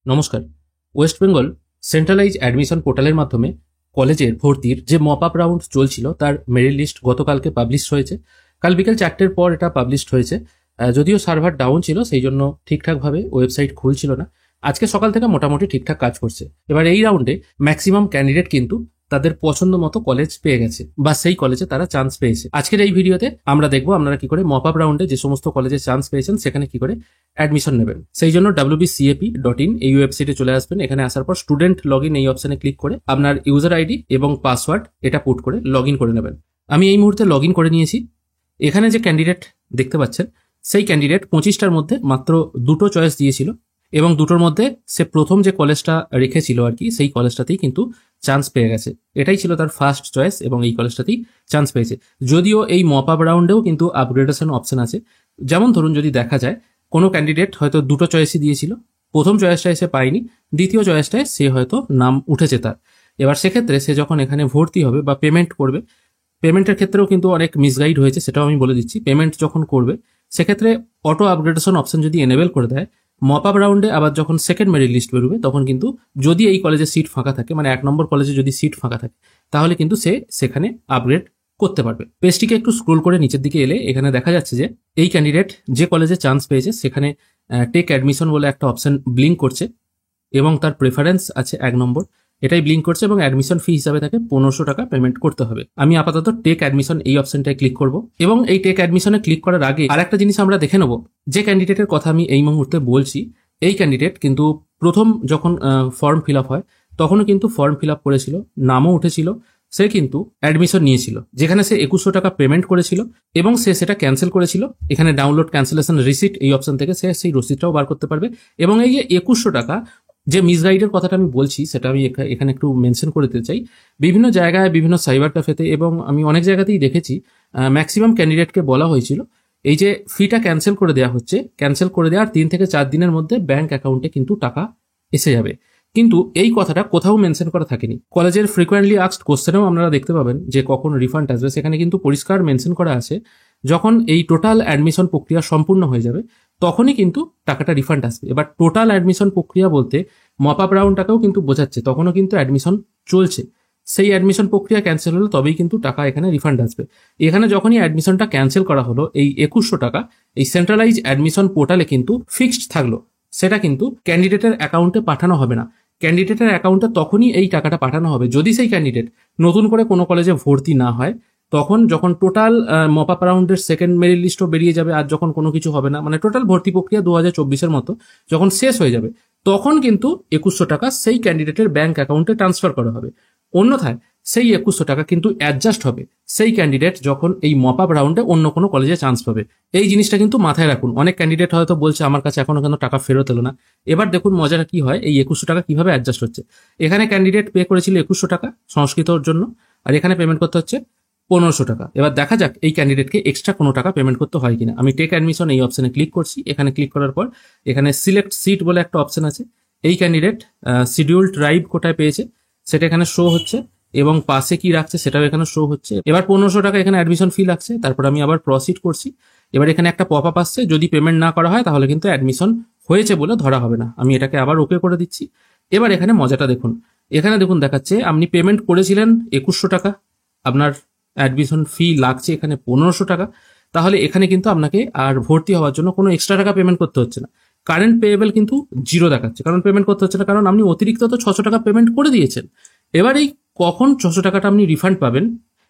নমস্কার। West Bengal centralise admission পোর্টালের মাধ্যমে কলেজের ভর্তির যে মপ আপ রাউন্ড চলছিল তার মেরিট লিস্ট গতকালকে পাবলিশ হয়েছে। কাল বিকেল 4টের পর এটা পাবলিশ হয়েছে। যদিও সার্ভার ডাউন ছিল, সেই জন্য ঠিকঠাকভাবে ওয়েবসাইট খুলছিল না। আজকে সকাল থেকে মোটামুটি ঠিকঠাক কাজ করছে। এবার এই রাউন্ডে ম্যাক্সিমাম ক্যান্ডিডেট কিন্তু তাদের পছন্দ মতো কলেজ পেয়ে গেছে বা সেই কলেজে তারা চান্স পেয়েছে। আজকের এই ভিডিওতে আমরা দেখবো আপনারা কি করে মপ আপ রাউন্ডে যে সমস্ত কলেজে চান্স পেয়েছেন সেখানে কি করে অ্যাডমিশন নেবেন। সেই জন্য wbcap.in এই ওয়েবসাইটে চলে আসবেন। এখানে আসার পর স্টুডেন্ট লগ ইন এই অপশনে ক্লিক করে আপনার ইউজার আইডি এবং পাসওয়ার্ড এটা পুট করে লগ ইন করে নেবেন। আমি এই মুহূর্তে লগ ইন করে নিয়েছি। এখানে যে ক্যান্ডিডেট দেখতে পাচ্ছেন সেই ক্যান্ডিডেট 25টার মধ্যে মাত্র দুটো চয়েস দিয়েছিল এবং দুটোর মধ্যে সে প্রথম যে কলেজটা রেখেছিল আর কি সেই কলেজটাতেই কিন্তু চান্স পেয়ে গেছে। এটাই ছিল তার ফার্স্ট চয়েস এবং এই কলেজটাতেই চান্স পেয়েছে। যদিও এই মপ আপ রাউন্ডেও কিন্তু আপগ্রেডেশন অপশন আছে। যেমন ধরুন যদি দেখা যায় কোনো ক্যান্ডিডেট হয়তো দুটো চয়েসই দিয়েছিল, প্রথম চয়েসটায় সে পায়নি, দ্বিতীয় চয়েসটায় সে হয়তো নাম উঠেছে তার। এবার সেক্ষেত্রে সে যখন এখানে ভর্তি হবে বা পেমেন্ট করবে, পেমেন্টের ক্ষেত্রেও কিন্তু অনেক মিসগাইড হয়েছে, সেটাও আমি বলে দিচ্ছি। পেমেন্ট যখন করবে সেক্ষেত্রে অটো আপগ্রেডেশন অপশন যদি এনেবেল করে দেয়, মপ আপ রাউন্ডে আবার যখন সেকেন্ড মেরিট লিস্ট বেরোবে তখন কিন্তু যদি এই কলেজে সিট ফাঁকা থাকে, মানে 1 নম্বর কলেজে যদি সিট ফাঁকা থাকে, তাহলে কিন্তু সে সেখানে আপগ্রেড করতে পারবে। পেজটিকে একটু স্ক্রোল করে নিচের দিকে এলে এখানে দেখা যাচ্ছে যে এই ক্যান্ডিডেট যে কলেজে চান্স পেয়েছে সেখানে টেক অ্যাডমিশন বলে একটা অপশন ব্লিঙ্ক করছে এবং তার প্রেফারেন্স আছে 1 নম্বর, এটাই ব্লিঙ্ক করছে এবং অ্যাডমিশন ফি হিসাবে তাকে 1500 টাকা পেমেন্ট করতে হবে। আমি আপাতত টেক অ্যাডমিশন এই অপশনটায় ক্লিক করব এবং এই টেক অ্যাডমিশনে ক্লিক করার আগে আরেকটা জিনিস আমরা দেখে নেব। যে ক্যান্ডিডেটের কথা আমি এই মুহূর্তে বলছি, এই ক্যান্ডিডেট কিন্তু প্রথম যখন ফর্ম ফিল আপ হয় তখনও কিন্তু ফর্ম ফিল আপ করেছিল, নামও উঠেছিল, সে কিন্তু অ্যাডমিশন নিয়েছিল, যেখানে সে 2100 টাকা পেমেন্ট করেছিল এবং সে সেটা ক্যান্সেল করেছিল। এখানে ডাউনলোড ক্যান্সেলেশন রিসিট এই অপশন থেকে সে সেই রসিদটাও বার করতে পারবে। এবং এই যে 2100 টাকা যে মিসগাইডের কথাটা আমি বলছি সেটা আমি এখানে একটু মেনশন করে দিতে চাই। বিভিন্ন জায়গায় বিভিন্ন সাইবার ক্যাফেতে এবং আমি অনেক জায়গাতেই দেখেছি ম্যাক্সিমাম ক্যান্ডিডেটকে বলা হয়েছিল এই যে ফিটা ক্যান্সেল করে দেওয়া হচ্ছে, ক্যান্সেল করে দেওয়ার 3 থেকে 4 দিনের মধ্যে ব্যাংক অ্যাকাউন্টে কিন্তু টাকা এসে যাবে। কিন্তু এই কথাটা কোথাও মেনশন করা থাকেনি। কলেজের ফ্রিকোয়েন্টলি আস্কড কোশ্চেনেও আপনারা দেখতে পাবেন যে কখন রিফান্ড আসবে, সেখানে কিন্তু পরিষ্কার মেনশন করা আছে যখন এই টোটাল অ্যাডমিশন প্রক্রিয়া সম্পূর্ণ হয়ে যাবে তখনই কিন্তু টাকাটা রিফান্ড আসবে। এবার টোটাল অ্যাডমিশন প্রক্রিয়া বলতে মপ আপ রাউন্ডটাকেও কিন্তু বোঝাচ্ছে, তখনও কিন্তু অ্যাডমিশন চলছে। সেই অ্যাডমিশন প্রক্রিয়া ক্যান্সেল হলো তবেই কিন্তু টাকা এখানে রিফান্ড আসবে। এখানে যখনই অ্যাডমিশনটা ক্যান্সেল করা হলো, এই 2100 টাকা এই সেন্ট্রালাইজ অ্যাডমিশন পোর্টালে কিন্তু ফিক্সড থাকলো, সেটা কিন্তু ক্যান্ডিডেটের অ্যাকাউন্টে পাঠানো হবে না। ক্যান্ডিডেটের অ্যাকাউন্টে তখনই এই টাকাটা পাঠানো হবে যদি সেই ক্যান্ডিডেট নতুন করে কোনো কলেজে ভর্তি না হয়। তখন যখন টোটাল মপ আপ রাউন্ডের সেকেন্ড মেরিট লিস্টও বেরিয়ে যাবে আর যখন কোনো কিছু হবে না, মানে টোটাল ভর্তি প্রক্রিয়া 2024-এর মতো যখন শেষ হয়ে যাবে, তখন কিন্তু 2100 টাকা সেই ক্যান্ডিডেটের ব্যাংক অ্যাকাউন্টে ট্রান্সফার করা হবে। অন্যথায় সেই 2100 টাকা কিন্তু অ্যাডজাস্ট হবে সেই ক্যান্ডিডেট যখন এই মপ আপ রাউন্ডে অন্য কোনো কলেজে চান্স পাবে। এই জিনিসটা কিন্তু মাথায় রাখুন। অনেক ক্যান্ডিডেট হয়তো বলছে আমার কাছে এখনো কেন টাকা ফেরত এলো না। এবার দেখুন মজাটা কি হয়, এই 2100 টাকা কিভাবে অ্যাডজাস্ট হচ্ছে। এখানে ক্যান্ডিডেট পে করেছিল 2100 টাকা সংস্কৃতর জন্য, আর এখানে পেমেন্ট করতে হচ্ছে 1500 টাকা। এবার দেখা যাক এই ক্যান্ডিডেটকে এক্সট্রা কোনো টাকা পেমেন্ট করতে হয় কিনা। আমি টেক অ্যাডমিশন এই অপশনে ক্লিক করছি। এখানে ক্লিক করার পর এখানে সিলেক্ট সিট বলে একটা অপশন আছে। এই ক্যান্ডিডেট শিডিউল ট্রাইব কোটায় পেয়েছে সেটা এখানে শো হচ্ছে এবং পাশে কি রাখছে সেটাও এখানে শো হচ্ছে। এবার 1500 টাকা এখানে অ্যাডমিশন ফি লাগছে। তারপর আমি আবার প্রসিড করছি। এবার এখানে একটা পপ আপ আসছে, যদি পেমেন্ট না করা হয় তাহলে কিন্তু অ্যাডমিশন হয়েছে বলে ধরা হবে না। আমি এটাকে আবার ওকে করে দিচ্ছি। এবার এখানে মজাটা দেখুন, এখানে দেখুন দেখাচ্ছে আপনি পেমেন্ট করেছিলেন 2100 টাকা, আপনার অ্যাডমিশন ফি লাগছে এখানে 1500 টাকা। তাহলে এখানে কিন্তু আপনাকে আর ভর্তি হওয়ার জন্য কোনো এক্সট্রা টাকা পেমেন্ট করতে হচ্ছে না। কারেন্ট পেয়েবল কিন্তু 0 দেখাচ্ছে, কারণ পেমেন্ট করতে হচ্ছে না, কারণ আপনি অতিরিক্ত তো 600 টাকা পেমেন্ট করে দিয়েছেন। এবার এই কখন 600 টাকাটা আপনি রিফান্ড পাবেন,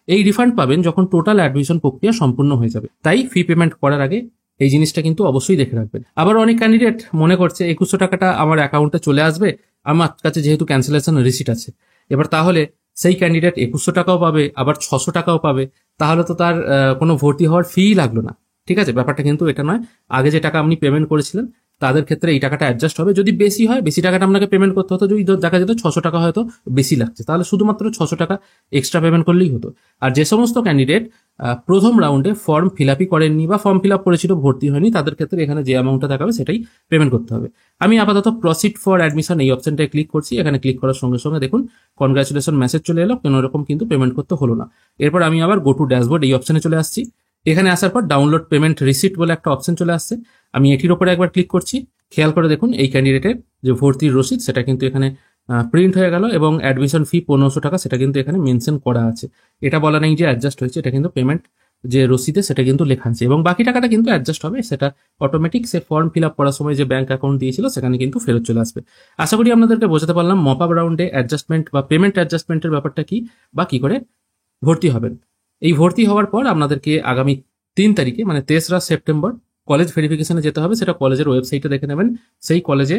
এই রিফান্ড পাবেন যখন টোটাল অ্যাডমিশন প্রক্রিয়া সম্পূর্ণ হয়ে যাবে। তাই ফি পেমেন্ট করার আগে এই জিনিসটা কিন্তু অবশ্যই দেখে রাখবেন। আবার অনেক ক্যান্ডিডেট মনে করছে 2100 টাকাটা আমার অ্যাকাউন্টে চলে আসবে, আমার কাছে যেহেতু ক্যান্সেলেশন রিসিট আছে। এবার তাহলে সেই ক্যান্ডিডেট 2100 টাকাও পাবে, আবার 600 টাকাও পাবে, তাহলে তো তার কোনো ভর্তি হওয়ার ফি লাগলো না। ঠিক আছে, ব্যাপারটা কিন্তু এটা নয়। আগে যে টাকা আপনি পেমেন্ট করেছিলেন তাদের ক্ষেত্রে এই টাকাটা অ্যাডজাস্ট হবে। যদি বেশি হয়, বেশি টাকাটা আপনাকে পেমেন্ট করতে হতো। যদি দেখা যেত 600 টাকা হয়তো বেশি লাগছে, তাহলে শুধুমাত্র 600 টাকা এক্সট্রা পেমেন্ট করলেই হতো। আর যে সমস্ত ক্যান্ডিডেট প্রথম রাউন্ডে ফর্ম ফিল আপই করেননি বা ফর্ম ফিল আপ করেছিল ভর্তি হয়নি, তাদের ক্ষেত্রে এখানে যে অ্যামাউন্টটা দেখাবে সেটাই পেমেন্ট করতে হবে। আমি আপাতত প্রসিড ফর অ্যাডমিশন এই অপশনটায় ক্লিক করছি। এখানে ক্লিক করার সঙ্গে সঙ্গে দেখুন কনগ্রাচুলেশন মেসেজ চলে এলো, কোনো রকম কিন্তু পেমেন্ট করতে হলো না। এরপর আমি আবার গো টু ড্যাশবোর্ড এই অপশনে চলে আসছি। এখানে আসার পর ডাউনলোড পেমেন্ট রিসিট বলে একটা অপশন চলে আসছে, আমি এটির উপরে একবার ক্লিক করছি। খেয়াল করে দেখুন এই ক্যান্ডিডেটের যে ভর্তির রসিদ সেটা কিন্তু এখানে প্রিন্ট হয়ে গেল এবং অ্যাডমিশন ফি 1500 টাকা সেটা কিন্তু এখানে মেনশন করা আছে। এটা বলা নেই যে অ্যাডজাস্ট হয়েছে, এটা কিন্তু পেমেন্ট যে রসিদে সেটা কিন্তু লেখা আছে এবং বাকি টাকাটা কিন্তু অ্যাডজাস্ট হবে, সেটা অটোমেটিক সে ফর্ম ফিল আপ করার সময় যে ব্যাংক অ্যাকাউন্ট দিয়েছিল সেখানে কিন্তু ফেরত চলে আসবে। আশা করি আপনাদেরকে বোঝাতে পারলাম মপ আপ রাউন্ডে অ্যাডজাস্টমেন্ট বা পেমেন্ট অ্যাডজাস্টমেন্টের ব্যাপারটা কি বা কি করে ভর্তি হবেন। এই ভর্তি হওয়ার পর আপনাদেরকে আগামী 3 তারিখে মানে 3রা সেপ্টেম্বর কলেজ ভেরিফিকেশনে যেতে হবে। সেটা কলেজের ওয়েবসাইটে দেখে নেবেন সেই কলেজে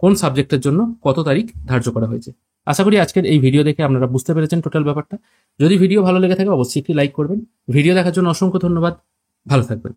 কোন সাবজেক্টের জন্য কত তারিখ ধার্য করা হয়েছে। আশা করি আজকের এই ভিডিও দেখে আপনারা বুঝতে পেরেছেন টোটাল ব্যাপারটা। যদি ভিডিও ভালো লেগে থাকে অবশ্যই একটি লাইক করবেন। ভিডিও দেখার জন্য অসংখ্য ধন্যবাদ। ভালো থাকবেন।